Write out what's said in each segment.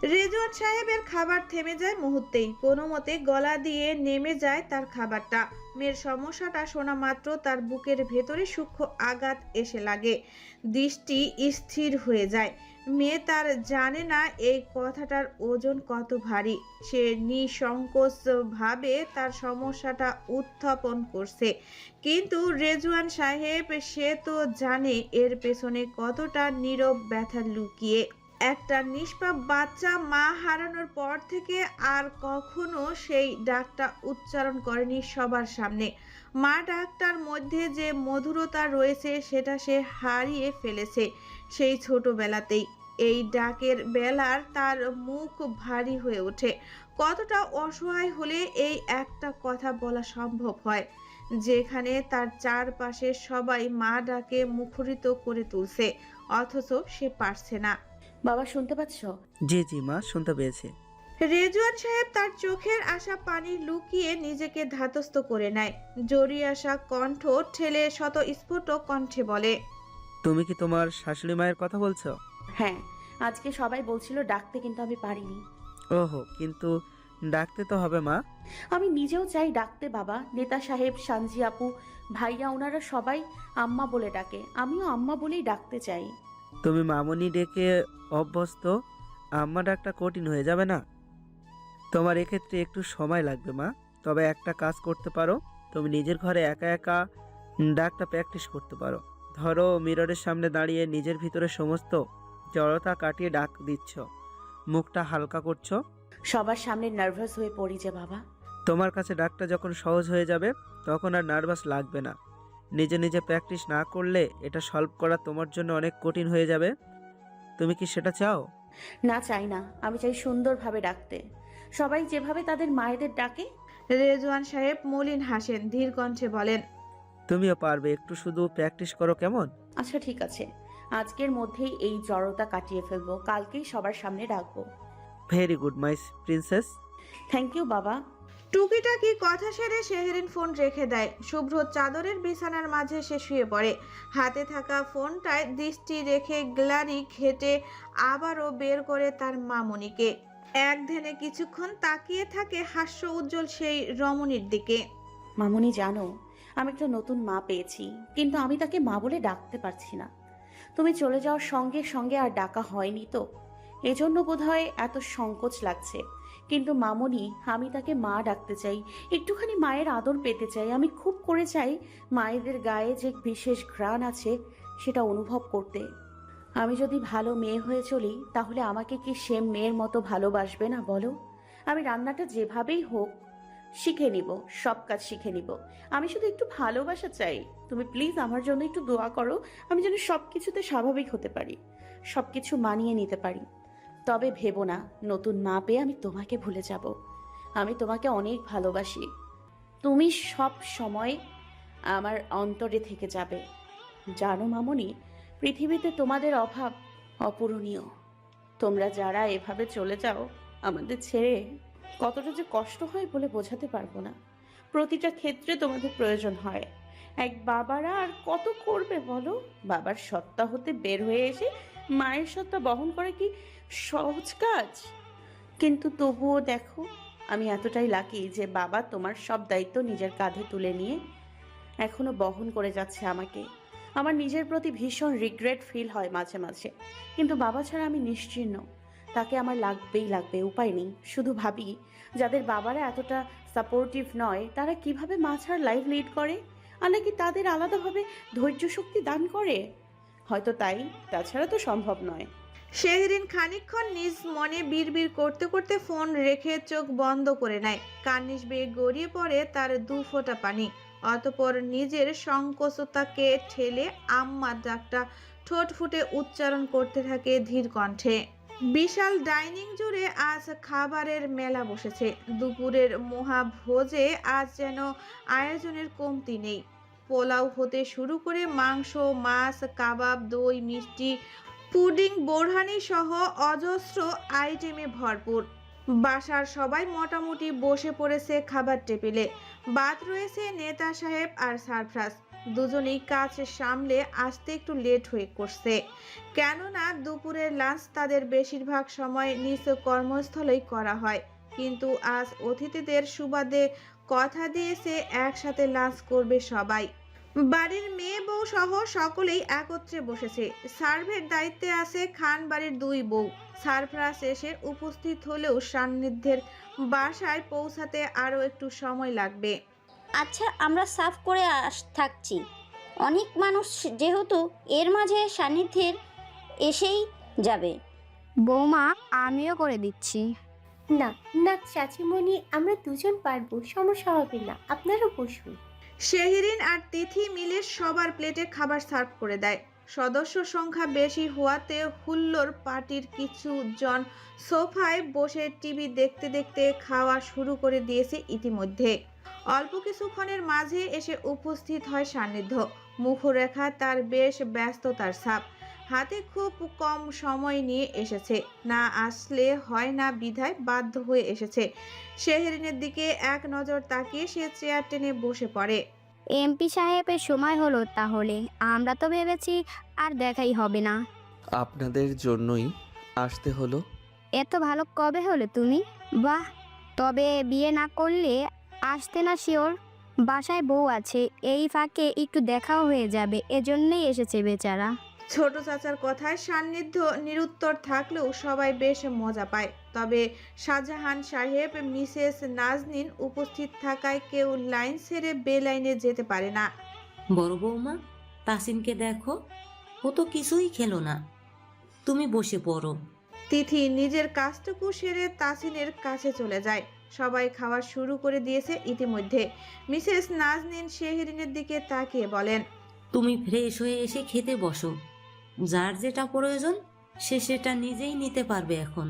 রেজওয়ান সাহেবের খাবার থেমে যায় মুহূর্তেই। কোনো মতে গলা দিয়ে নেমে যায় তার খাবারটা। মেয়ের সমস্যাটা শোনা মাত্র তার বুকের ভেতরে সূক্ষ্ম আঘাত এসে লাগে। দৃষ্টি স্থির হয়ে যায়। মেয়ে তার জানে না এই কথাটার ওজন কত ভারী। সে নিঃসংকোচ ভাবে তার সমস্যাটা উত্থাপন করছে, কিন্তু রেজওয়ান সাহেব সে তো জানে এর পেছনে কতটা নীরব ব্যথা লুকিয়ে। একটা নিষ্পাপ বাচ্চা মা হারানোর পর থেকে আর কখনো সেই ডাকটা উচ্চারণ করেনি সবার সামনে। মা ডাকটার মধ্যে যে মধুরতা রয়েছে সেটা সে হারিয়ে ফেলেছে সেই ছোটবেলাতেই। এই ডাকের বেলার তার মুখ ভারী হয়ে ওঠে। কতটা অসহায় হলে এই একটা কথা বলা সম্ভব হয়, যেখানে তার চারপাশে সবাই মা ডাকে মুখরিত করে তুলছে, অথচ সে পারছে না। বাবা শুনতে পাচ্ছ? জি জি মা, শুনতে পেয়েছি। রেজওয়ান সাহেব তার চোখের আসা পানি লুকিয়ে নিজেকে ধাতস্থ করে নেয়। জড়িয়ে আসা কণ্ঠ ঠেলে স্বতঃস্ফুর্ত কণ্ঠে বলে, তুমি কি তোমার শাশুড়ি মায়ের কথা বলছো? হ্যাঁ, আজকে সবাই বলছিল ডাকতে, কিন্তু আমি পারিনি। ওহো, কিন্তু ডাকতে তো হবে মা। আমি নিজেও চাই ডাকতে বাবা। নেতা সাহেব, সানজি আপু, ভাইয়া ওনারা সবাই আম্মা বলে ডাকে, আমিও আম্মা বলেই ডাকতে চাই। তুমি মামুনি ডেকে অভ্যস্ত, আম্মা ডাকটা কঠিন হয়ে যাবে না? তোমার এক্ষেত্রে একটু সময় লাগবে মা। তবে একটা কাজ করতে পারো, তুমি নিজের ঘরে একা একা ডাকটা প্র্যাকটিস করতে পারো। ধরো মিররের সামনে দাঁড়িয়ে নিজের ভিতরে সমস্ত জড়তা কাটিয়ে ডাক দিচ্ছ, মুখটা হালকা করছো। সবার সামনে নার্ভাস হয়ে পড়ি যে বাবা। তোমার কাছে ডাকটা যখন সহজ হয়ে যাবে তখন আর নার্ভাস লাগবে না। নিজে নিজে প্র্যাকটিস না করলে এটা সলভ করা তোমার জন্য অনেক কঠিন হয়ে যাবে। তুমি কি সেটা চাও? না, চাই না। আমি চাই সুন্দরভাবে ডাকতে, সবাই যেভাবে তাদের মায়েদের ডাকে। রেজওয়ান সাহেব মলিন হাসেন, ধীর কণ্ঠে বলেন, তুমিও পারবে, একটু শুধু প্র্যাকটিস করো কেমন? আচ্ছা ঠিক আছে, আজকের মধ্যেই এই জড়তা কাটিয়ে ফেলবো, কালকেই সবার সামনে ডাকবো। Very good my princess. Thank you বাবা। টুকিটাকি কথা সেরে শেহরিন ফোন রেখে দেয়। শুভ্র চাদরের বিছানার মাঝে সে শুয়ে পড়ে। হাতে থাকা ফোনটায় দৃষ্টি রেখে গ্যালারি ঘেটে আবারও বের করে তার মামনিকে। এক ধ্যানে কিছুক্ষণ তাকিয়ে থাকে হাস্য উজ্জ্বল সেই রমণীর দিকে। মামুনি জানো, আমি একটা নতুন মা পেয়েছি, কিন্তু আমি তাকে মা বলে ডাকতে পারছি না। তুমি চলে যাওয়ার সঙ্গে সঙ্গে আর ডাকা হয়নি তো, এজন্য বোধহয় এত সংকোচ লাগছে। কিন্তু মামুনি, আমি তাকে মা ডাকতে চাই, একটুখানি মায়ের আদর পেতে চাই। আমি খুব করে চাই মায়েদের গায়ে যে বিশেষ ঘ্রাণ আছে সেটা অনুভব করতে। আমি যদি ভালো মেয়ে হয়ে চলি, তাহলে আমাকে কি সে মেয়ের মতো ভালোবাসবে না বলো? আমি রান্নাটা যেভাবেই হোক শিখে নিব, সব কাজ শিখে নিব। আমি শুধু একটু ভালোবাসা চাই। তুমি প্লিজ আমার জন্য একটু দোয়া করো, আমি যেন সবকিছুতে স্বাভাবিক হতে পারি, সবকিছু মানিয়ে নিতে পারি। তবে ভেবো না নতুন মা পেয়ে আমি তোমাকে ভুলে যাব। আমি তোমাকে অনেক ভালোবাসি, তুমি সব সময় আমার অন্তরে থেকে যাবে। জানো মামনি, পৃথিবীতে তোমাদের অভাব অপূরণীয়। তোমরা যারা এভাবে চলে যাও আমাদের ছেড়ে, কতটা যে কষ্ট হয় বলে বোঝাতে পারবো না। প্রতিটা ক্ষেত্রে তোমাদের প্রয়োজন হয়। এক বাবারা আর কত করবে বলো? বাবার সত্তা হতে বের হয়ে এসে মায়ের সত্তা বহন করে কি সহজ কাজ? কিন্তু তবুও দেখো, আমি এতটাই লাকি যে বাবা তোমার সব দায়িত্ব নিজের কাঁধে তুলে নিয়ে এখনো বহন করে যাচ্ছে আমাকে। আমার নিজের প্রতি ভীষণ রিগ্রেট ফিল হয় মাঝে মাঝে, কিন্তু বাবা ছাড়া আমি নিশ্চিহ্ন। তাকে আমার লাগবেই লাগবে, উপায় নেই। শুধু ভাবি, যাদের বাবারা এতটা সাপোর্টিভ নয় তারা কিভাবে মা ছাড়া লাইফ লিড করে, আর নাকি তাদের আলাদাভাবে ধৈর্য শক্তি দান করে। হয়তো তাই, তাছাড়া তো সম্ভব নয়। শেহরিন খানিকক্ষণ নিজ মনে বিড়বিড় করতে করতে ফোন রেখে চোখ বন্ধ করে নেয়। কার্নিশ বেয়ে গড়িয়ে পড়ে তার দু ফোঁটা পানি। অতঃপর নিজের সংকোচতাকে ঠেলে আম্মা ডাকটা ঠোঁট ফুটে উচ্চারণ করতে থাকে ধীর কণ্ঠে। বিশাল ডাইনিং জুড়ে আজ খাবারের মেলা বসেছে। দুপুরের মহাভোজে আজ যেন আয়োজনের কমতি নেই। পোলাও হতে শুরু করে মাংস, মাছ, কাবাব, দই, মিষ্টি, পুডিং, বোরহানি সহ অজস্র আইটেমে ভরপুর। বাসার সবাই মোটামুটি বসে পড়েছে খাবার টেবিলে। বাদ রয়েছে নেতা সাহেব আর সারফরাজ। দুজনেই কাজ সামলে আসতে একটু লেট হয়ে করছে, কেননা দুপুরের লাঞ্চ তাদের বেশিরভাগ সময় নিজ কর্মস্থলেই করা হয়। কিন্তু আজ অতিথিদের সুবাদে কথা দিয়েছে একসাথে লাঞ্চ করবে সবাই। বাড়ির মেয়ে বউ সহ সকলেই একত্রে বসেছে। সার্ভের দায়িত্বে আছে খান বাড়ির দুই বউ। সারপ্রাইজ এসে উপস্থিত হলেও সান্নিধ্যের বাসায় পৌঁছাতে আরও একটু সময় লাগবে। আচ্ছা, আমরা সাফ করে থাকছি। অনেক মানুষ যেহেতু এর মাঝে সান্নিধ্যের এসেই যাবে। বৌমা, আমিও করে দিচ্ছি। না না চাচিমণি, আমরা দুজন পারবো, সমস্যা হবে না, আপনারা বসুন। শেহরিন আর তিথি মিলে সবার প্লেটে খাবার সার্ভ করে দেয়। সদস্য সংখ্যা বেশি হওয়াতে হুল্লোড় পার্টির কিছু জন সোফায় বসে টিভি দেখতে দেখতে খাওয়া শুরু করে দিয়েছে ইতিমধ্যে। অল্প কিছুক্ষণের মাঝে এসে উপস্থিত হয় সান্নিধ্য। মুখরেখা তার বেশ ব্যস্ততার ছাপ। হাতে খুব কম সময় নিয়ে এসেছে, না আসলে হয় না বিধায় বাধ্য হয়ে এসেছে। শেহরিনের দিকে এক নজর তাকিয়ে সে চেয়ার টেনে বসে পড়ে। এমপি সাহেবের সময় হলো তাহলে? আমরা তো ভেবেছি আর দেখাই হবে না। আপনাদের জন্যই আসতে হলো। এত ভালো কবে হলো তুমি? বাহ, তবে বিয়ে না করলে আসতে না শিওর? বাসায় বউ আছে, এই ফাঁকে একটু দেখাও হয়ে যাবে, এজন্যই এসেছে বেচারা। ছোট চাচার কথায় সান্নিধ্য নিরুত্তর থাকলেও সবাই বেশ মজা পায়। তবে শাহজাহান সাহেব, মিসেস নাজনীন উপস্থিত থাকায় কেউ লাইন ছেড়ে বেলাইনে যেতে পারে না। বড় বৌমা, তাসিনকে দেখো, ও তো কিছুই খেলো না, তুমি বসে পড়ো। তিথি নিজের কাজটুকু সেরে তাসিনের কাছে চলে যায়। সবাই খাওয়া শুরু করে দিয়েছে ইতিমধ্যে। মিসেস নাজনীন শেহরিনের দিকে তাকিয়ে বলেন, তুমি ফ্রেশ হয়ে এসে খেতে বসো। যার যেটা প্রয়োজন সে সেটা নিজেই নিতে পারবে এখন।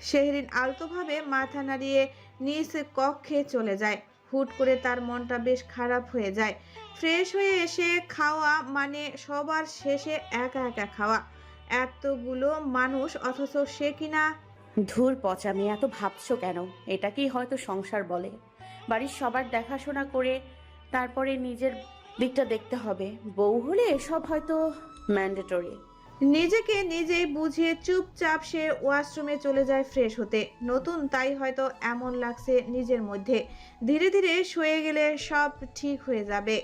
শেহরিন আলতোভাবে মাথা নাড়িয়ে নিজ কক্ষে চলে যায়। হুট করে তার মনটা বেশ খারাপ হয়ে যায়। ফ্রেশ হয়ে এসে খাওয়া মানে সবার শেষে একা একা খাওয়া। এতগুলো মানুষ অথচ সে কিনা। ধুর পচা মেয়ে, এত ভাবছো কেন? এটাকেই হয়তো সংসার বলে। বাড়ির সবার দেখাশোনা করে তারপরে নিজের দিকটা দেখতে হবে। বউ হলে এসব হয়তো ম্যান্ডেটরি। নিজেকে নিজেই বুঝিয়ে চুপচাপ সে ওয়াশরুমে চলে যায় ফ্রেশ হতে। নতুন তাই হয়তো এমন লাগছে নিজের মধ্যে। ধীরে ধীরে শুয়ে গেলে সব ঠিক হয়ে যাবে।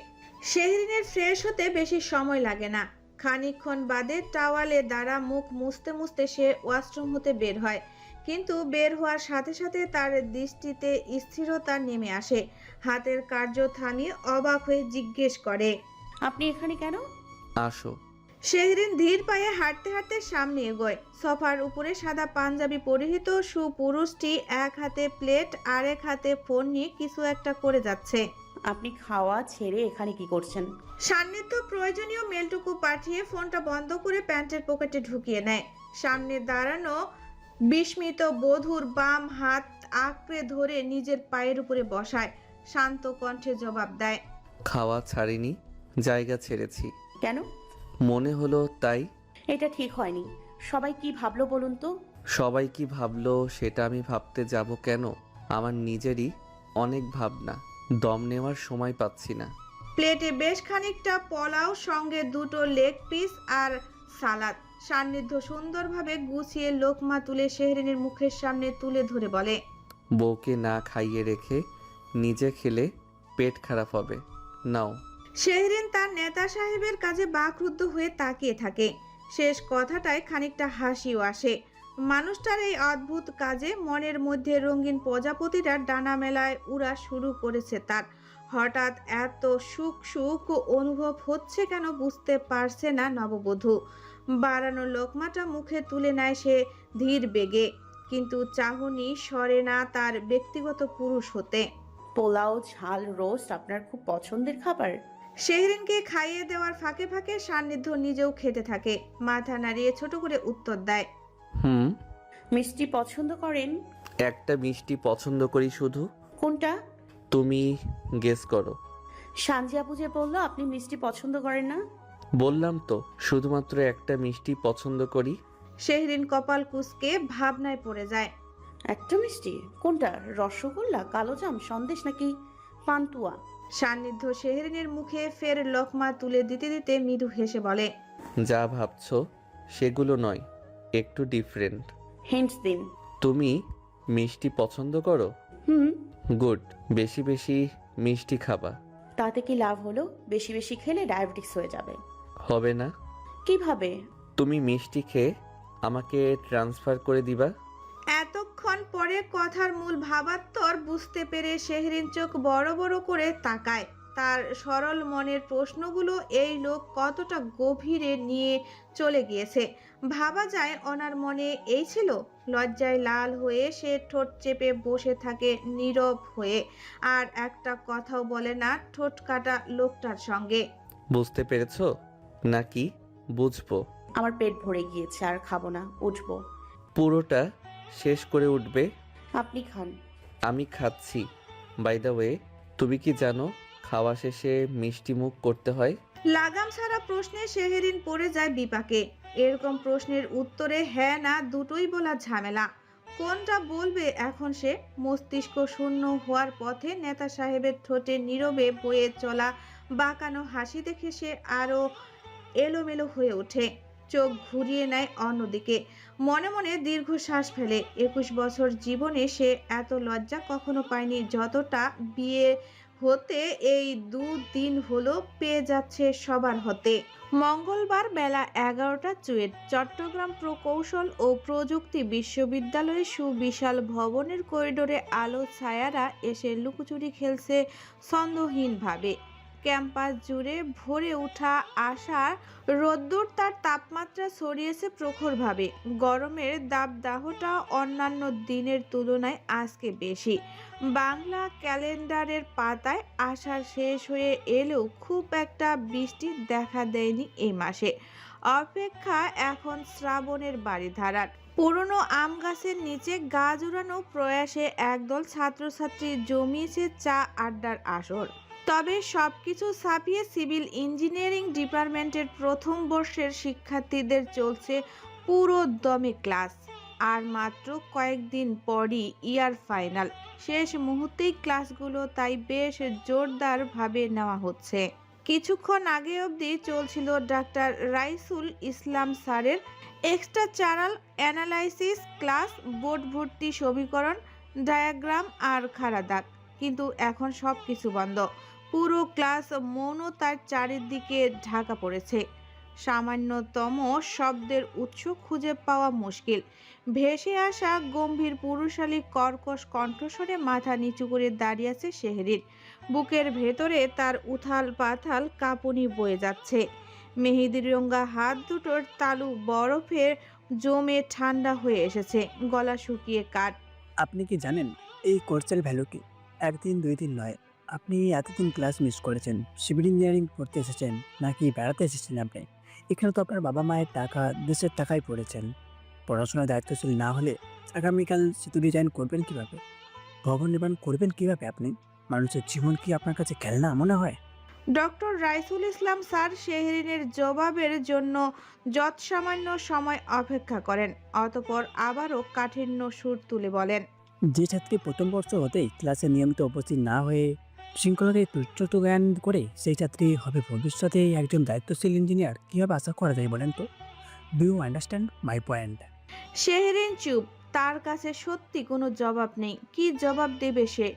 শেহরিনের ফ্রেশ হতে বেশি সময় লাগে না। খানিকক্ষণ বাদে টাওয়ালে দ্বারা মুখ মুছতে মুছতে সে ওয়াশরুম হতে বের হয়। কিন্তু বের হওয়ার সাথে সাথে তার দৃষ্টিতে স্থিরতা নেমে আসে। হাতের কার্য থামিয়ে অবাক হয়ে জিজ্ঞেস করে, আপনি এখানে কেন? আসো। শেহরিন ধীর পায়ে হাঁটতে হাঁটতে সামনে এগোয়। সোফার উপরে সাদা পাঞ্জাবি পরিহিত সুপুরুষটি এক হাতে প্লেট আর এক হাতে ফোন নিয়ে কিছু একটা করে যাচ্ছে। আপনি খাওয়া ছেড়ে এখানে কি করছেন? সান্নিধ্য প্রয়োজনীয় মেলটুকু পাঠিয়ে ফোনটা বন্ধ করে প্যান্টের পকেটে ঢুকিয়ে নেয়। সামনে দাঁড়ানো বিস্মিত বধূর বাম হাত আঁকড়ে ধরে নিজের পায়ের উপরে বসায়। শান্ত কণ্ঠে জবাব দেয়, খাওয়া ছাড়িনি, জায়গা ছেড়েছি। কেন? মনে হলো তাই। এটা ঠিক হয়নি। সবাই কি ভাবলো বলুন তো? সবাই কি ভাবলো সেটা আমি ভাবতে যাব কেন? আমার নিজেরই অনেক ভাবনা, দম নেওয়ার সময় পাচ্ছি না। প্লেটে বেশ খানিকটা পোলাও, সঙ্গে দুটো লেগ পিস আর সালাদ। সান্নিধ্য সুন্দরভাবে গুছিয়ে লোকমা তুলে শেহরিনের মুখের সামনে তুলে ধরে বলে, বউকে না খাইয়ে রেখে নিজে খেলে পেট খারাপ হবে, নাও। শেহরিন তার নেতা সাহেবের কাজে বাকরুদ্ধ হয়ে তাকিয়ে থাকে। শেষ কথাটায় খানিকটা হাসিও আসে। মানুষটার এই অদ্ভুত কাজে মনের মধ্যে রঙিন প্রজাপতিরা ডানা মেলায় উড়া শুরু করেছে তার। হঠাৎ এত সুখ সুখ অনুভব হচ্ছে কেন বুঝতে পারছে না নববধূ। বাড়ানো লোকমাটা মুখে তুলে নেয় সে ধীর বেগে, কিন্তু চাহনি সরে না তার ব্যক্তিগত পুরুষ হতে। পোলাও, ঝাল, রোস্ট আপনার খুব পছন্দের খাবার। শেহরিনকে খাইয়ে দেওয়ার ফাঁকে ফাঁকে সান্নিধ্য নিজেও খেতে থাকে। মাথা নাড়িয়ে ছোট করে উত্তর দেয়, হুম। মিষ্টি পছন্দ করেন? একটা মিষ্টি পছন্দ করি শুধু। কোনটা? তুমি গেস করো। সানজি আপু যে বললো আপনি মিষ্টি পছন্দ করেন না। বললাম তো শুধুমাত্র একটা মিষ্টি পছন্দ করি। শেহরিন কপাল কুঁচকে ভাবনায় পড়ে যায়। একটা মিষ্টি? কোনটা? রসগোল্লা, কালোজাম, সন্দেশ নাকি পান্তুয়া? সান্নিধ্য শেহরিনের মুখে ফের লোকমা তুলে দিতে দিতে মৃদু হেসে বলে, যা ভাবছো সেগুলো নয়, একটু ডিফারেন্ট। হিন্টস দিন। তুমি মিষ্টি পছন্দ করো? হুম। গুড, বেশি বেশি মিষ্টি খাবা। তাতে কি লাভ হলো? বেশি বেশি খেলে ডায়াবেটিস হয়ে যাবে। হবে না। কিভাবে? তুমি মিষ্টি খেয়ে আমাকে ট্রান্সফার করে দিবা। এতক্ষণ পরে কথার মূল ভাবাত্তর বুঝতে পেরে শেহরিন চোখ বড় বড় করে তাকায়। তার সরল মনের প্রশ্নগুলো এই লোক কতটা গভীরে নিয়ে চলে গিয়েছে। ভাবা যায় ওনার মনে এই ছিল। লজ্জায় লাল হয়ে সে ঠোঁট চেপে বসে থাকে নীরব হয়ে, আর একটা কথাও বলে না ঠোঁট কাটা লোকটার সঙ্গে। বুঝতে পেরেছো নাকি বুঝবো? আমার পেট ভরে গিয়েছে, আর খাবো না, উঠবো। পুরোটা শেষ করে উঠবে। আপনি খান। আমি খাচ্ছি। বাই দ্য ওয়ে, তুমি কি জানো খাওয়া শেষে মিষ্টি মুখ করতে হয়? লাগাম ছাড়া প্রশ্নে শেহরিন পড়ে যায় বিপাকে। এরকম প্রশ্নের উত্তরে হ্যাঁ না দুটোই বলা ঝামেলা। কোনটা বলবে এখন সে? মস্তিষ্ক শূন্য হওয়ার পথে নেতা সাহেবের ঠোঁটে নীরবে বয়ে চলা বাঁকানো হাসি দেখে সে আরো এলোমেলো হয়ে ওঠে। চোখ ঘুরিয়ে নেয় অন্যদিকে, মনে মনে দীর্ঘশ্বাস ফেলে। 21 বছর জীবনে সে এত লজ্জা কখনো পায়নি যতটা বিয়ে হতে এই 2 দিন হলো পেয়ে যাচ্ছে সবার হতে। মঙ্গলবার বেলা 11টা চুয়েট চট্টগ্রাম প্রকৌশল ও প্রযুক্তি বিশ্ববিদ্যালয়ের সুবিশাল ভবনের করিডোরে আলো ছায়ারা এসে লুকোচুরি খেলছে ছন্দহীনভাবে। ক্যাম্পাস জুড়ে ভরে ওঠা আশার রোদ্দুর তার তাপমাত্রা ছড়িয়েছে প্রখরভাবে। গরমের দাবদাহটা অন্যান্য দিনের তুলনায় আজকে বেশি। বাংলা ক্যালেন্ডারের পাতায় আষাঢ় শেষ হয়ে এলেও খুব একটা বৃষ্টি দেখা দেয়নি এই মাসে। অপেক্ষা এখন শ্রাবণের বাড়িধারার। পুরনো আম গাছের নিচে গা জুড়ানো প্রয়াসে একদল ছাত্রছাত্রী জমিয়েছে চা আড্ডার আসর। তবে সবকিছু ছাপিয়ে সিভিল ইঞ্জিনিয়ারিং ডিপার্টমেন্টের প্রথম বর্ষের শিক্ষার্থীদের চলছে পুরো দমে ক্লাস। আর মাত্র কয়েকদিন পরই ইয়ার ফাইনাল। শেষ মুহূর্তেই ক্লাসগুলো তাই বেশ জোরদারভাবে নেওয়া হচ্ছে। কিছুক্ষণ আগে অবধি চলছিল ডাক্তার রাইসুল ইসলাম স্যারের এক্সট্রাচারাল অ্যানালাইসিস ক্লাস, বোর্ড ভর্তি সমীকরণ, ডায়াগ্রাম আর খাড়া দাগ। কিন্তু এখন সব কিছু বন্ধ। পুরো ক্লাস মৌনতার চারিদিকে ঢাকা পড়েছে। সামান্যতম শব্দের উৎস খুঁজে পাওয়া মুশকিল। ভেসে আসা গম্ভীর পুরুষালী কর্কশ কণ্ঠস্বরে মাথা নিচু করে দাঁড়িয়ে আছে শেহরিন। বুকের ভেতরে তার উথাল পাথাল কাঁপুনি বয়ে যাচ্ছে। মেহেদির রঙা হাত দুটোর তালু বরফের জমে ঠান্ডা হয়ে এসেছে, গলা শুকিয়ে কাঠ। আপনি কি জানেন এই কোর্সের ভ্যালু কি? 1 দিন 2 দিন নয়, আপনি এতদিন ক্লাস মিস করেছেন। সিভিল ইঞ্জিনিয়ারিং পড়তে এসেছেন নাকি বেড়াতে এসেছেন আপনি? এখানে তো আপনার বাবা মায়ের টাকা, দেশের টাকায় পড়েছেন। পড়াশোনার দায়িত্বশীল না হলে আগামীকাল সেতু ডিজাইন করবেন কিভাবে? ভবন নির্মাণ করবেন কিভাবে আপনি? মানুষের জীবন কি আপনার কাছে খেলনা মনে হয়? ডক্টর রাইসুল ইসলাম স্যার শেহরিনের জবাবের জন্য যৎসামান্য সময় অপেক্ষা করেন, অতঃপর আবারও কাঠিন্য সুর তুলে বলেন, যে ছাত্রী প্রথম বর্ষ হতেই ক্লাসে নিয়মিত উপস্থিত না হয়ে শৃঙ্খলাকে তুচ্ছ জ্ঞান করে সেই ছাত্রী হবে ভবিষ্যতে একজন দায়িত্বশীল ইঞ্জিনিয়ার, কীভাবে আশা করা যায় বলেন তো? Do you understand my point? Shehrin চুপ। তার কাছে সত্যি কোনো জবাব নেই। কি জবাব দেবে সে?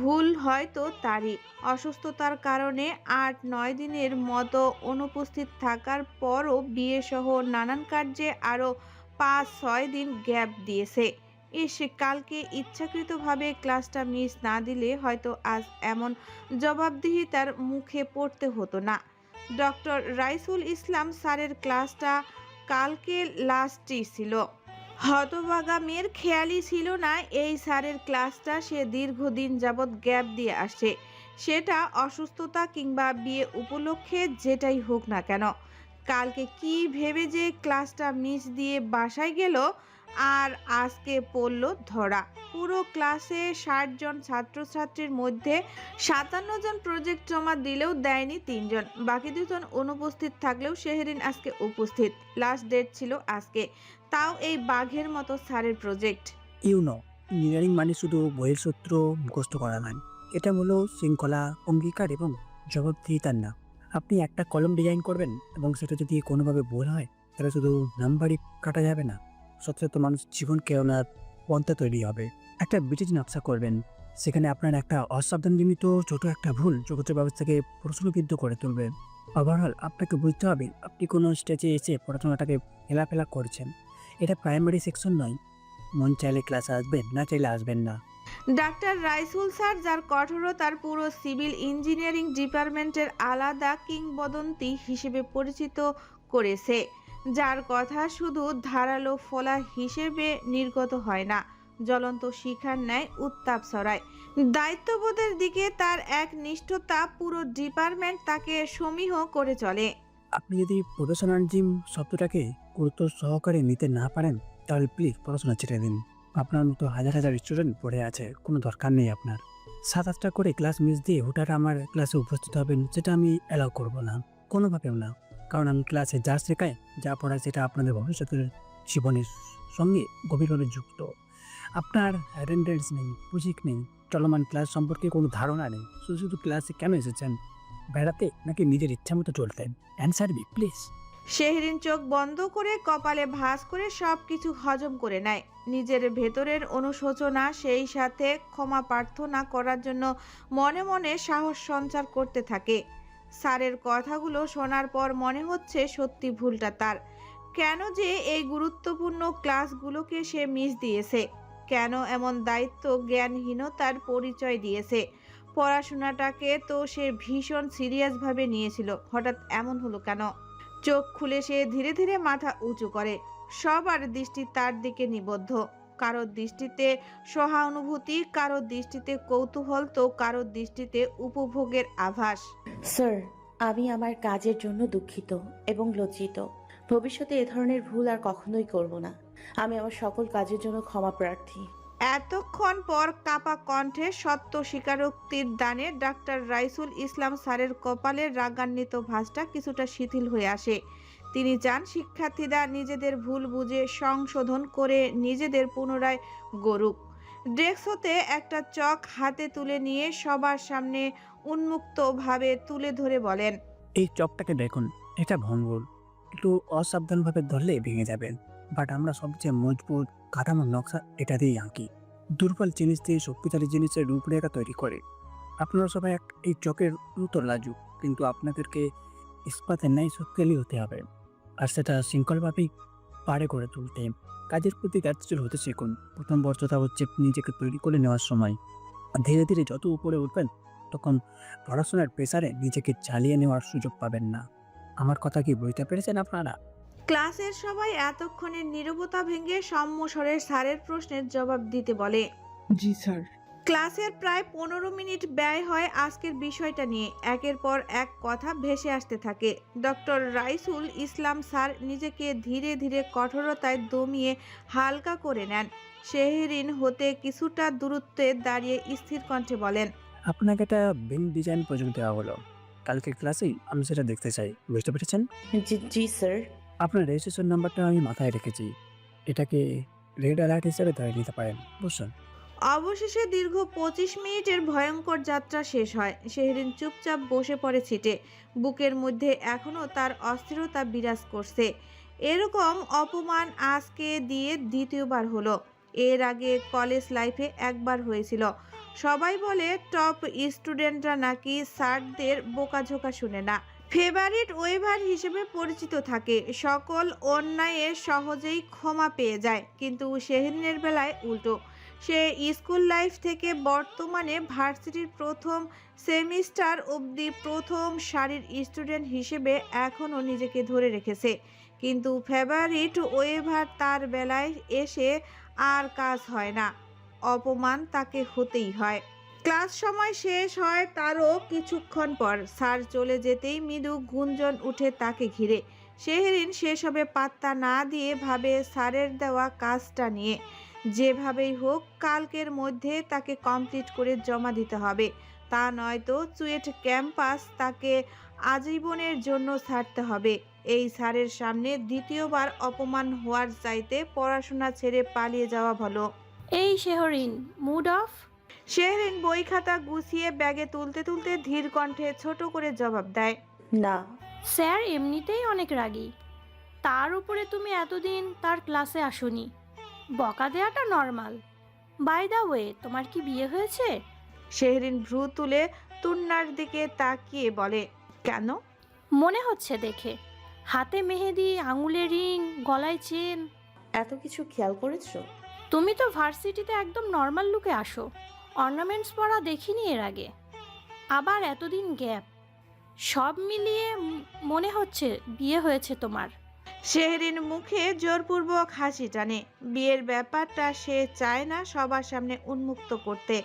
ভুল হয়তো তারই। অসুস্থতার কারণে 8-9 দিনের মতো অনুপস্থিত থাকার পরও বিয়েসহ নানান কার্যে আরও 5-6 দিন গ্যাপ দিয়েছে। কালকে ইচ্ছাকৃতভাবে ক্লাসটা মিস না দিলে হয়তো আজ এমন জবাবদিহি তার মুখে পড়তে হতো না। ডক্টর রাইসুল ইসলাম স্যারের ক্লাসটা কালকে লাস্টই ছিল। হতভাগা মেয়ের খেয়ালই ছিল না এই স্যারের ক্লাসটা সে দীর্ঘদিন যাবৎ গ্যাপ দিয়ে আসছে। সেটা অসুস্থতা কিংবা বিয়ে উপলক্ষে যেটাই হোক না কেন। কালকে কি ভেবে যে ক্লাসটা মিস দিয়ে বাসায় গেল, আর আজকে পড়ল ধরা। পুরো ক্লাসে 60 জন ছাত্রছাত্রীর মধ্যে 57 জন প্রজেক্ট জমা দিলেও দেয়নি 3 জন। বাকি 2 জন অনুপস্থিত থাকলেও শেহরিন আজকে উপস্থিত। লাস্ট ডেট ছিল আজকে, তাও এই বাঘের মতো স্যারের প্রজেক্ট। ইউনো ইঞ্জিনিয়ারিং মানে শুধু বইয়ের সূত্র মুখস্থ করা নয়, এটা হলো শৃঙ্খলা, অঙ্গীকার এবং জবাবদিহিতার না। আপনি একটা কলম ডিজাইন করবেন এবং সেটা যদি কোনোভাবে ভুল হয় তাহলে শুধু নাম্বারই কাটা যাবে না, সচেতন মানুষ জীবন কেওনার পন্থা তৈরি হবে। একটা ব্রিটিশ নকশা করবেন, সেখানে আপনার একটা অসাবধানজনিত ছোট একটা ভুল যোগাযোগ ব্যবস্থাকে প্রশ্নবিদ্ধ করে তুলবে। ওভারঅল আপনাকে বুঝতে হবে আপনি কোনো স্টেজে এসে পড়াশোনাটাকে হেলাফেলা করছেন। এটা প্রাইমারি সেকশন নয়। মন চাইলে ক্লাসে আসবেন, না চাইলে আসবেন না। ডাক্তার রাইসুল স্যার, যার কঠোরতার পুরো সিভিল ইঞ্জিনিয়ারিং ডিপার্টমেন্টের আলাদা কিংবদন্তি হিসেবে পরিচিত করেছে, যার কথা শুধু ধারালো ফলা হিসেবে নির্গত হয় না, জ্বলন্ত শিখার ন্যায় উত্তাপ ছড়ায়। দায়িত্ববোধের দিকে তার এক নিষ্ঠতা পুরো ডিপার্টমেন্ট তাকে সমীহ করে চলে। আপনি যদি প্রফেশনালিজম শব্দটাকে গুরুত্ব সহকারে নিতে না পারেন তাহলে প্লিজ পড়াশোনা ছেড়ে দিন। আপনার মতো হাজার হাজার স্টুডেন্ট পড়ে আছে, কোনো দরকার নেই আপনার। 7-8টা করে ক্লাস মিস দিয়ে হুটার আমার ক্লাসে উপস্থিত হবেন, সেটা আমি অ্যালাউ করবো না, কোনোভাবেও না। কারণ আমি ক্লাসে যা শেখাই, যা পড়াই, সেটা আপনাদের ভবিষ্যতের জীবনের সঙ্গে গভীরভাবে যুক্ত। আপনার অ্যাটেন্ডেন্স নেই, পুঁজিক নেই, চলমান ক্লাস সম্পর্কে কোনো ধারণা নেই। শুধু শুধু ক্লাসে কেন এসেছেন? বেড়াতে নাকি নিজের ইচ্ছা মতো চলতেন? Answer B please. শেহরিন চোখ বন্ধ করে কপালে ভাঁজ করে সবকিছু হজম করে নেয়। নিজের ভেতরের অনুশোচনা, সেই সাথে ক্ষমা প্রার্থনা করার জন্য মনে মনে সাহস সঞ্চার করতে থাকে। স্যারের কথাগুলো শোনার পর মনে হচ্ছে সত্যি ভুলটা তার। কেন যে এই গুরুত্বপূর্ণ ক্লাসগুলোকে সে মিস দিয়েছে? কেন এমন দায়িত্ব জ্ঞানহীনতার পরিচয় দিয়েছে? পড়াশোনাটাকে তো সে ভীষণ সিরিয়াসভাবে নিয়েছিল, হঠাৎ এমন হলো কেন? চোখ খুলে সে ধীরে ধীরে মাথা উঁচু করে। সবার দৃষ্টি তার দিকে নিবদ্ধ। কারোর দৃষ্টিতে সহানুভূতি, কারোর দৃষ্টিতে কৌতূহল, তো কারোর দৃষ্টিতে উপভোগের আভাস। স্যার, আমি আমার কাজের জন্য দুঃখিত এবং লজ্জিত। ভবিষ্যতে এ ধরনের ভুল আর কখনোই করব না। আমি আমার সকল কাজের জন্য ক্ষমা প্রার্থী। এতক্ষণ পর কাপা কণ্ঠে সত্য স্বীকারোক্তির দানে ডাক্তার রাইসুল ইসলাম স্যারের কপালের রাগান্বিত ভাঁজটা কিছুটা শিথিল হয়ে আসে। তিনি চান শিক্ষার্থীরা নিজেদের ভুল বুঝে সংশোধন করে নিজেদের পুনরায় গড়ুক। ডেস্ক হতে একটা চক হাতে তুলে নিয়ে সবার সামনে উন্মুক্তভাবে তুলে ধরে বলেন, এই চকটাকে দেখুন, এটা ভঙ্গুর, একটু অসাবধানভাবে ধরলে ভেঙে যাবেন। বাট আমরা সবচেয়ে মজবুত কাঠামোর নকশা এটা দিয়েই আঁকি। দুর্বল জিনিস দিয়ে শক্তিশালী জিনিসের রূপরেখা তৈরি করে। আপনারা সবাই এই চকের মতো লাজুক, কিন্তু আপনাদেরকে ইস্পাতের ন্যায় শক্তিশালী হতে হবে, আর সেটা শৃঙ্খলভাবেই পারে করে তুলতে। কাজের প্রতি দায়িত্বশীল হতে শিখুন। প্রথম বর্ষটা হচ্ছে নিজেকে তৈরি করে নেওয়ার সময়। আর ধীরে ধীরে যত উপরে উঠবেন তখন পড়াশোনার প্রেসারে নিজেকে চালিয়ে নেওয়ার সুযোগ পাবেন না। আমার কথা কি বুঝতে পেরেছেন আপনারা? ক্লাসের সবাই এতক্ষণের নীরবতা ভেঙে সম্মস্বরে স্যারের প্রশ্নের জবাব দিতে বলে, জি স্যার। ক্লাসের প্রায় 15 মিনিট ব্যয় হয় আজকের বিষয়টা নিয়ে। একের পর এক কথা ভেসে আসতে থাকে। ডক্টর রাইসুল ইসলাম স্যার নিজেকে ধীরে ধীরে কঠোরতায় দমিয়ে হালকা করে নেন। শেহরিন হতে কিছুটা দূরত্বে দাঁড়িয়ে স্থির কণ্ঠে বলেন, আপনাকে একটা বিল ডিজাইন প্রজেক্ট দেওয়া হলো। কালকের ক্লাসেই আমি সেটা দেখতে চাই, বুঝতে পেরেছেন? জি জি স্যার। আপনার রেজিস্ট্রেশন নাম্বারটা আমি মাথায় রেখেছি, এটাকে রেড অ্যালার্ট হিসেবে ধরে নিতে পারেন, বুঝছেন? অবশেষে দীর্ঘ 25 মিনিটের ভয়ঙ্কর যাত্রা শেষ হয়। শেহরিন চুপচাপ বসে পড়ে ছিটে। বুকের মধ্যে এখনো তার অস্থিরতা বিরাজ করছে। এরকম অপমান আজকে দিয়ে দ্বিতীয়বার হলো। এর আগে কলেজ লাইফে একবার হয়েছিল। সবাই বলে টপ স্টুডেন্টরা নাকি স্যারদের বোকাঝোকা শুনে না, ফেভারিট ওয়েভার হিসেবে পরিচিত থাকে, সকল অন্যায়ে সহজেই ক্ষমা পেয়ে যায়। কিন্তু শেহরিনের বেলায় উল্টো। সে স্কুল লাইফ থেকে বর্তমানে ভার্সিটির প্রথম সেমিস্টার অবধি প্রথম সারির স্টুডেন্ট হিসেবে এখনও নিজেকে ধরে রেখেছে। কিন্তু ফেভারিট ওয়েভার তার বেলায় এসে আর কাজ হয় না, অপমান তাকে হতেই হয়। ক্লাস সময় শেষ হয় তারও কিছুক্ষণ পর। স্যার চলে যেতেই মৃদু গুঞ্জন উঠে তাকে ঘিরে। শেহরিন সেসবে পাত্তা না দিয়ে ভাবে স্যারের দেওয়া কাজটা নিয়ে। যেভাবেই হোক কালকের মধ্যে তাকে কমপ্লিট করে জমা দিতে হবে, তা নয়তো চুয়েট ক্যাম্পাস তাকে আজীবনের জন্য ছাড়তে হবে। এই স্যারের সামনে দ্বিতীয়বার অপমান হওয়ার চাইতে পড়াশোনা ছেড়ে পালিয়ে যাওয়া ভালো। এই শেহরিন, মুড অফ। শেহরিন বই খাতা গুছিয়ে ব্যাগে তুলতে তুলতে ধীর কণ্ঠে ছোট করে জবাব দেয়। না। স্যার এমনিতেই অনেক রাগী, তার উপরে তুমি এতদিন তার ক্লাসে আসোনি, বকা দেওয়াটা নর্মাল। বাই দ্য ওয়ে, তোমার কি বিয়ে হয়েছে? শেহরিন ভ্রু তুলে তুন্নার দিকে তাকিয়ে বলে, কেন? মনে হচ্ছে দেখে, হাতে মেহেদি, আঙুলে রিং, গলায় চেন। এত কিছু খেয়াল করেছো? তুমি তো ভার্সিটিতে একদম নর্মাল লুকে আসো, অর্নামেন্টস পরা দেখিনি এর আগে, আবার এতদিন গ্যাপ, সব মিলিয়ে মনে হচ্ছে বিয়ে হয়েছে তোমার। শেহরিন মুখে জোরপূর্বক হাসি টানে। বিয়ের ব্যাপারটা সে চায় না সবার সামনে উন্মুক্ত করতে,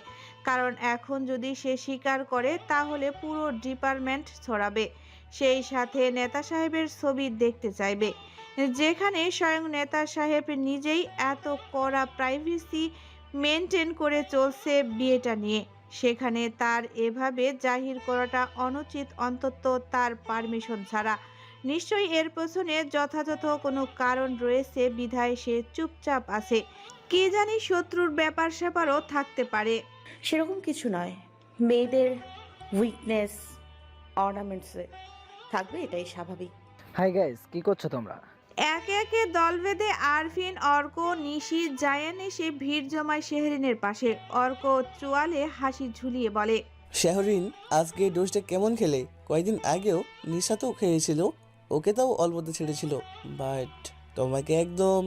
কারণ এখন যদি সে স্বীকার করে তাহলে পুরো ডিপার্টমেন্ট ছড়াবে, সেই সাথে নেতা সাহেবের ছবি দেখতে চাইবে, যেখানে স্বয়ং নেতা সাহেব নিজেই এত কড়া প্রাইভেসি মেনটেন করে চলছে বিয়েটা নিয়ে। সেখানে তার এভাবে জাহির করাটা অনুচিত, অন্তত তার পারমিশন ছাড়া। নিশ্চয়ই এর পেছনে যথাযথ কোনো কারণ রয়েছে, বিধায় সে চুপচাপ আছে। কি জানি শত্রুর ব্যাপার স্যাপারও থাকতে পারে। সেরকম কিছু নয়, মেয়েদের উইকনেস অর্নামেন্টসে থাকবে, এটাই স্বাভাবিক। হাই গাইস, কি করছো তোমরা? একে একে দল বেঁধে আরফিন, অর্ক, নিশি, জায়ান এসে ভিড় জমায় শেহরিনের পাশে। অর্ক চোয়ালে হাসি ঝুলিয়ে বলে, শেহরিন আজকে ডোজটা কেমন খেলে? কয়েকদিন আগেও নিশা তো খেয়েছিল, ওকে তাও অল্পতে ছেড়েছিল, বাট তোমাকে একদম।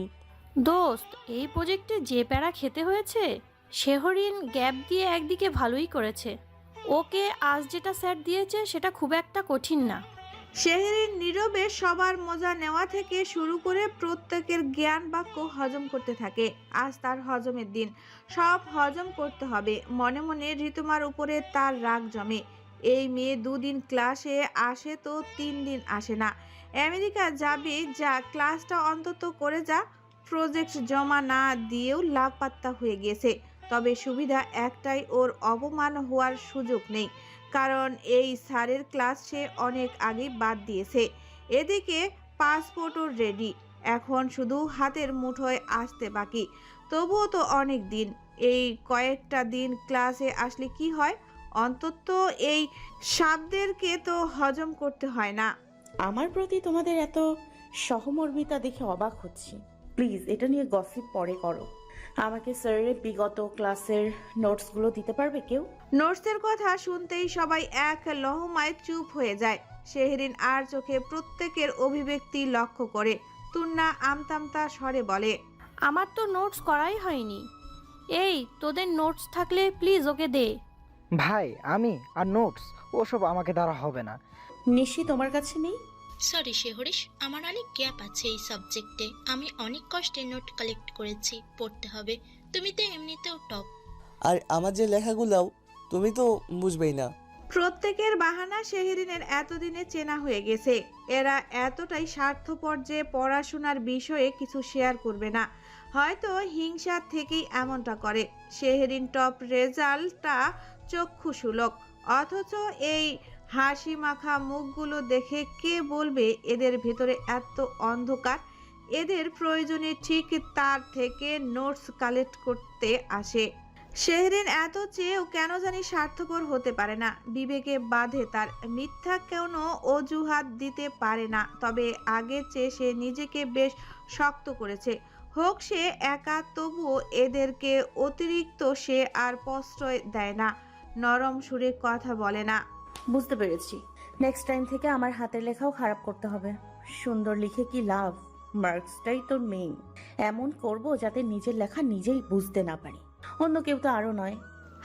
দোস্ত, এই প্রজেক্টে যে প্যারা খেতে হয়েছে, শেহরিন গ্যাপ দিয়ে একদিকে ভালোই করেছে। ওকে আজ যেটা স্যার দিয়েছে সেটা খুব একটা কঠিন না। শেহরিন নীরবে সবার মজা নেওয়া থেকে শুরু করে প্রত্যেকের জ্ঞান বাক্য হজম করতে থাকে। আজ তার হজমের দিন, সব হজম করতে হবে। মনে মনে ঋতুমার উপরে তার রাগ জমে। এই মেয়ে 2 দিন ক্লাসে আসে তো 3 দিন আসে না। আমেরিকা যাবে যা, ক্লাসটা অন্তত করে যা। প্রজেক্ট জমা না দিয়েও লাপাত্তা হয়ে গেছে। তবে সুবিধা একটাই, ওর অপমান হওয়ার সুযোগ নেই, কারণ এই স্যারের ক্লাস সে অনেক আগেই বাদ দিয়েছে। এদিকে পাসপোর্টও রেডি, এখন শুধু হাতের মুঠোয় আসতে বাকি। তবুও তো অনেক দিন। এই কয়েকটা দিন ক্লাসে আসলে কি হয়? অন্তত এই শব্দেরকে তো হজম করতে হয় না। আমার প্রতি তোমাদের এত সহমর্মিতা দেখে অবাক হচ্ছি। প্লিজ এটা নিয়ে গসিপ পরে করো। আমাকে স্যারের বিগত ক্লাসের নোটসগুলো দিতে পারবে কেউ? নোটসের কথা শুনতেই সবাই এক লহমায় চুপ হয়ে যায়। শেহরিন আর চোখে প্রত্যেকের অভিব্যক্তি লক্ষ্য করে। তুন্না আমতামতা স্বরে বলে, আমার তো নোটস করাই হয়নি। এই, তোদের নোটস থাকলে প্লিজ ওকে দে। ভাই আমি আর নোটস ওসব আমাকে দ্বারা হবে না। নিশি তোমার কাছে নেই? সরি শেহরিশ, আমার অনেক গ্যাপ আছে এই সাবজেক্টে। আমি অনেক কষ্টে নোট কালেক্ট করেছি, পড়তে হবে। তুমি তো এমনিতেও টপ। আর আমার যে লেখাগুলাও তুমি তো বুঝবেই না। প্রত্যেকের বাহানা শেহরিনের এতদিনে চেনা হয়ে গেছে। এরা এতটাই স্বার্থপর যে পড়াশোনার বিষয়ে কিছু শেয়ার করবে না। হয়তো হিংসা থেকেই এমনটা করে। শেহরিন টপ রেজাল্টটা চক্ষুশুলক, অথচ এই হাসি মাখা মুখগুলো দেখে কে বলবে এদের ভেতরে এত অন্ধকার? এদের প্রয়োজনে ঠিক তার থেকে নোটস কালেক্ট করতে আসে। শেহরিন এত চেয়েও কেন জানি স্বার্থপর হতে পারে না। বিবেকে বাধে তার, মিথ্যা কোনো অজুহাত দিতে পারে না। তবে আগের চেয়ে সে নিজেকে বেশ শক্ত করেছে। হোক সে একা, তবুও এদেরকে অতিরিক্ত সে আর প্রশ্রয় দেয় না, নরম সুরে কথা বলে না। বুঝতে পেরেছি, নেক্সট টাইম থেকে আমার হাতের লেখাও খারাপ করতে হবে। সুন্দর লিখে কি লাভ, মার্কসটাই তোর মেইন। এমন করব যাতে নিজের লেখা নিজেই বুঝতে না পারি, অন্য কেউ তো আরও নয়।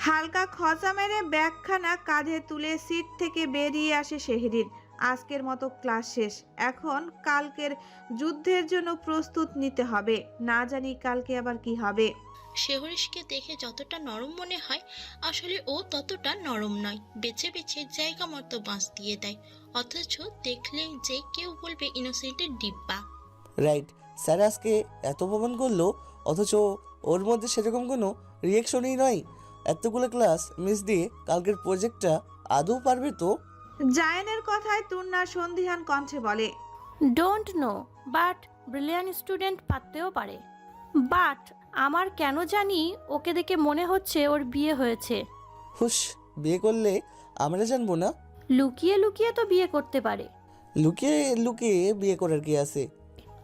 হালকা খচা মেরে ব্যাগখানা কাঁধে তুলে সিট থেকে বেরিয়ে আসে শেহরিন। আজকের মতো ক্লাস শেষ। এখন কালকের যুদ্ধের জন্য প্রস্তুত নিতে হবে। না জানি কালকে আবার কি হবে। শেহরিশকে দেখে যতটা নরম মনে হয়, আসলে ও ততটা নরম নয়। বেছে বেছে জায়গা মতো বাঁশ দিয়ে দেয়, অথচ দেখলে যে কেউ বলবে ইনোসেন্টের ডিব্বা। রাইট, স্যার আজকে এত অপমান করলো, অথচ ওর মধ্যে সেরকম কোনো রিয়েকশনই নয়। এতগুলো ক্লাস মিস দিয়ে কালকের প্রজেক্টটা আদৌ পারবে তো? জায়ানের কথায় তুন্না সন্দিহান কণ্ঠে বলে, don't know, but brilliant student পারতেও পারে। বাট আমার কেন জানি ওকে দেখে মনে হচ্ছে ওর বিয়ে হয়েছে। হুস, বিয়ে করলে আমরা জানবো না? লুকিয়ে লুকিয়ে তো বিয়ে করতে পারে। লুকিয়ে লুকিয়ে বিয়ে করার কি আছে?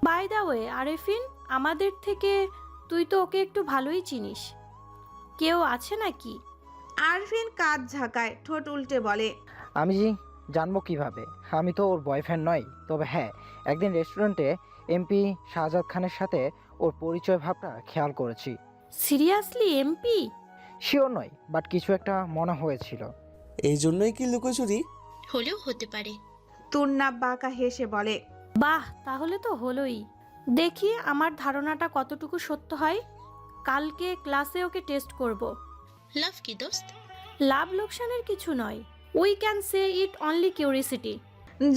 বাই দা ওয়ে আরেফিন, আমাদের থেকে তুই তো ওকে একটু ভালোই চিনিস, কেউ আছে নাকি? আরফিন কাঁধ ঝাঁকায়, ঠোঁট উল্টে বলে, আমি জানবো কিভাবে? আমি তো ওর বয়ফ্রেন্ড নই। তবে হ্যাঁ, একদিন রেস্টুরেন্টে এমপি শাহজাদ খানের সাথে ওর পরিচয় ভাবটা খেয়াল করেছি। Seriously MP? শিওর নয়, বাট কিছু একটা মনে হয়েছিল। এই জন্যই কি লুকোচুরি? হলেও হতে পারে। তুন্না বাঁকা হেসে বলে, বাহ, তাহলে তো হলোই। দেখি আমার ধারণাটা কতটুকু সত্য হয়। কালকে ক্লাসে ওকে টেস্ট করব। লাভ কি দোস্ত? লাভ লোকসানের কিছু নয়, we can say it only curiosity.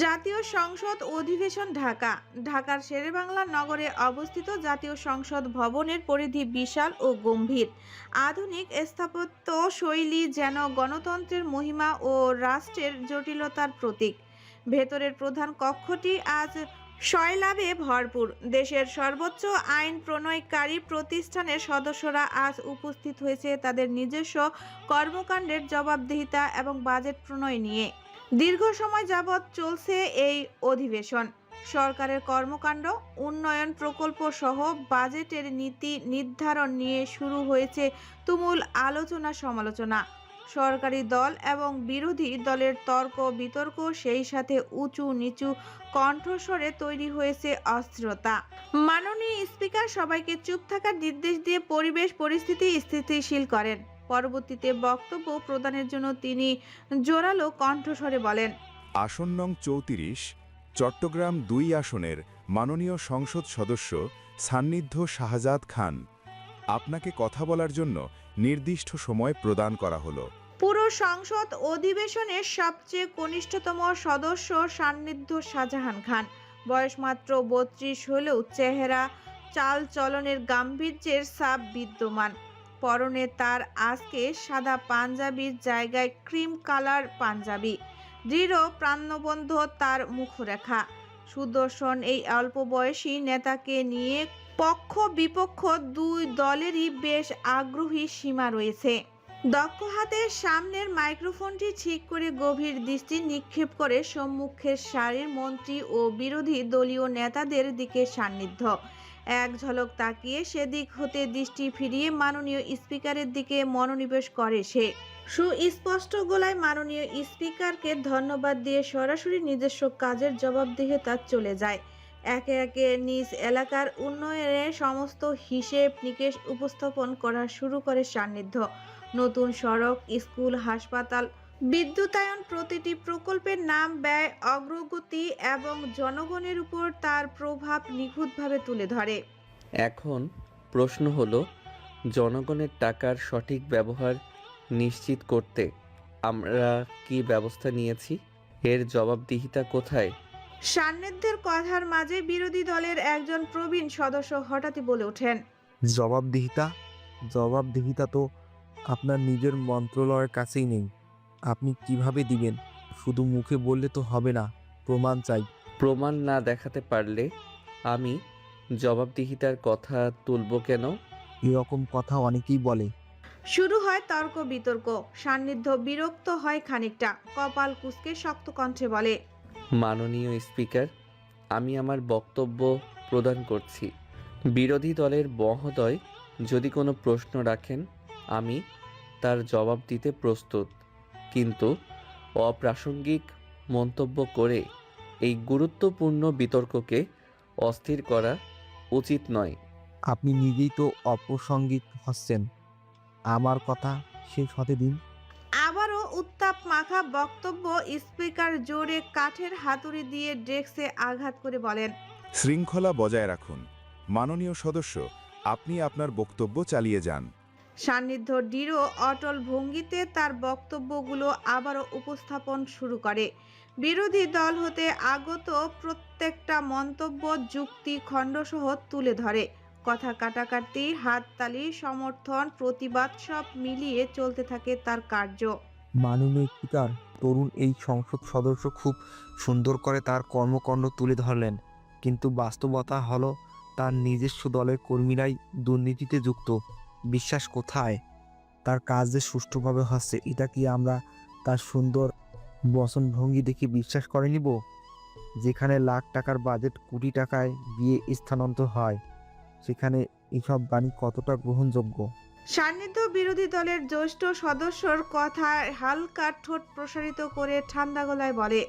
জাতীয় সংসদ অধিবেশন ঢাকা। ঢাকার শেরেবাংলা নগরে অবস্থিত জাতীয় সংসদ ভবনের পরিধি বিশাল ও গম্ভীর। আধুনিক স্থাপত্য শৈলী যেন গণতন্ত্রের মহিমা ও রাষ্ট্রের জটিলতার প্রতীক। ভেতরের প্রধান কক্ষটি আজ শৈলাভে ভরপুর। দেশের সর্বোচ্চ আইন প্রণয়নকারী প্রতিষ্ঠানের সদস্যরা আজ উপস্থিত হয়েছে তাদের নিজস্ব কর্মকাণ্ডের জবাবদিহিতা এবং বাজেট প্রণয় নিয়ে। দীর্ঘ সময় যাবৎ চলছে এই অধিবেশন। সরকারের কর্মকাণ্ড, উন্নয়ন প্রকল্প সহ বাজেটের নীতি নির্ধারণ নিয়ে শুরু হয়েছে তুমুল আলোচনা সমালোচনা। সরকারি দল এবং বিরোধী দলের তর্ক বিতর্ক, সেই সাথে উঁচু নিচু কণ্ঠস্বরে তৈরি হয়েছে অস্থিরতা। মাননীয় স্পিকার সবাইকে চুপ থাকার নির্দেশ দিয়ে পরিবেশ পরিস্থিতি স্থিতিশীল করেন। পরবর্তীতে বক্তব্য প্রদানের জন্য তিনি জোরালো কণ্ঠস্বরে বলেন, আসন নং 34 চট্টগ্রাম 2 আসনের মাননীয় সংসদ সদস্য সান্নিধ্য শাহজাদ খান, আপনাকে কথা বলার জন্য নির্দিষ্ট সময় প্রদান করা হলো। পুরো সংসদ অধিবেশনের সবচেয়ে কনিষ্ঠতম সদস্য সান্নিধ্য শাহজাহান খান। বয়স মাত্র 32 হলেও চেহারা চাল চলনের গাম্ভীর্যের ছাপ বিদ্যমান। পরনে তার আজকে সাদা পাঞ্জাবির জায়গায় ক্রিম কালার পাঞ্জাবি। দৃঢ় প্রাণবন্ধ তার মুখরেখা। সুদর্শন এই অল্প বয়সী নেতাকে নিয়ে পক্ষ বিপক্ষ দুই দলেরই বেশ আগ্রহী সীমা রয়েছে। দক্ষ হাতের সামনের মাইক্রোফোনটি ঠিক করে গভীর দৃষ্টি নিক্ষেপ করে সম্মুখের সারির মন্ত্রী ও বিরোধী দলীয় নেতাদের দিকে সান্নিধ্য। এক ঝলক তাকিয়ে সেদিক হতে দৃষ্টি ফিরিয়ে মাননীয় স্পিকারের দিকে মনোনিবেশ করে সে। সুস্পষ্ট গলায় মাননীয় স্পিকারকে ধন্যবাদ দিয়ে সরাসরি নিজস্ব কাজের জবাবদিহিতা চলে যায়। একে একে নিজ এলাকার উন্নয়নের সমস্ত হিসেব নিকেশ উপস্থাপন করা শুরু করে সান্নিধ্য। নতুন সড়ক, স্কুল, হাসপাতাল, বিদ্যুতায়ন প্রতিটি প্রকল্পের নাম, ব্যয়, অগ্রগতি এবং জনগণের উপর তার প্রভাব নিখুঁতভাবে তুলে ধরে। এখন প্রশ্ন হলো, জনগণের টাকার সঠিক ব্যবহার নিশ্চিত করতে আমরা কি ব্যবস্থা নিয়েছি? এর জবাবদিহিতা কোথায়? সান্নিধ্যের কথার মাঝে বিরোধী দলের একজন প্রবীণ সদস্য হঠাৎই বলে ওঠেন, জবাবদিহিতা তো আপনার নিজের মন্ত্রণালয়ের কাছেই নেই। আপনি কিভাবে দিবেন? শুধু মুখে বললে তো হবে না, প্রমাণ চাই। প্রমাণ না দেখাতে পারলে আমি জবাবদিহিতার কথা তুলব কেন? এরকম কথা অনেকেই বলে। শুরু হয় তর্ক বিতর্ক। সান্নিধ্য বিরক্ত হয় খানিকটা, কপাল কুঁচকে শক্ত কণ্ঠে বলে, মাননীয় স্পিকার, আমি আমার বক্তব্য প্রদান করছি। বিরোধী দলের মহোদয় যদি কোনো প্রশ্ন রাখেন আমি তার জবাব দিতে প্রস্তুত, কিন্তু অপ্রাসঙ্গিক মন্তব্য করে এই গুরুত্বপূর্ণ বিতর্ককে অস্থির করা উচিত নয়। আপনি নিজেই তো অপ্রাসঙ্গিক হচ্ছেন। আমার কথা শেষ হতে দিন। আবারও উত্তাপ মাখা বক্তব্য। স্পিকার জোরে কাঠের হাতুড়ি দিয়ে ডেস্কে আঘাত করে বলেন, শৃঙ্খলা বজায় রাখুন। মাননীয় সদস্য, আপনি আপনার বক্তব্য চালিয়ে যান। সান্নিধ্য দৃঢ় অটল ভঙ্গিতে তার বক্তব্যগুলো আবারও উপস্থাপন শুরু করে। বিরোধী দল হতে আগত প্রত্যেকটা মন্তব্য যুক্তি খণ্ডসহ তুলে ধরে। কথা কাটাকাটি, হাততালি, সমর্থন, প্রতিবাদ সব মিলিয়ে চলতে থাকে তার কার্য। মাননীয় স্পিকার, তরুণ এই সংসদ সদস্য খুব সুন্দর করে তার কর্মকাণ্ড তুলে ধরলেন, কিন্তু বাস্তবতা হলো তার নিজস্ব দলের কর্মীরাই দুর্নীতিতে যুক্ত। বিশ্বাস কোথায়? তার কাজ যে সুষ্ঠুভাবে হচ্ছে এটা কি আমরা তার সুন্দর বচনভঙ্গি দেখে বিশ্বাস করে নিব? যেখানে লাখ টাকার বাজেট কোটি টাকায় বিয়ে স্থানান্তর হয়, সেখানে এসব বাণী কতটা গ্রহণযোগ্য? সান্নিধ্য বিরোধী দলের জ্যেষ্ঠ সদস্যর কথায় হালকা ঠোঁট প্রসারিত করে ঠান্ডা গলায় বলে,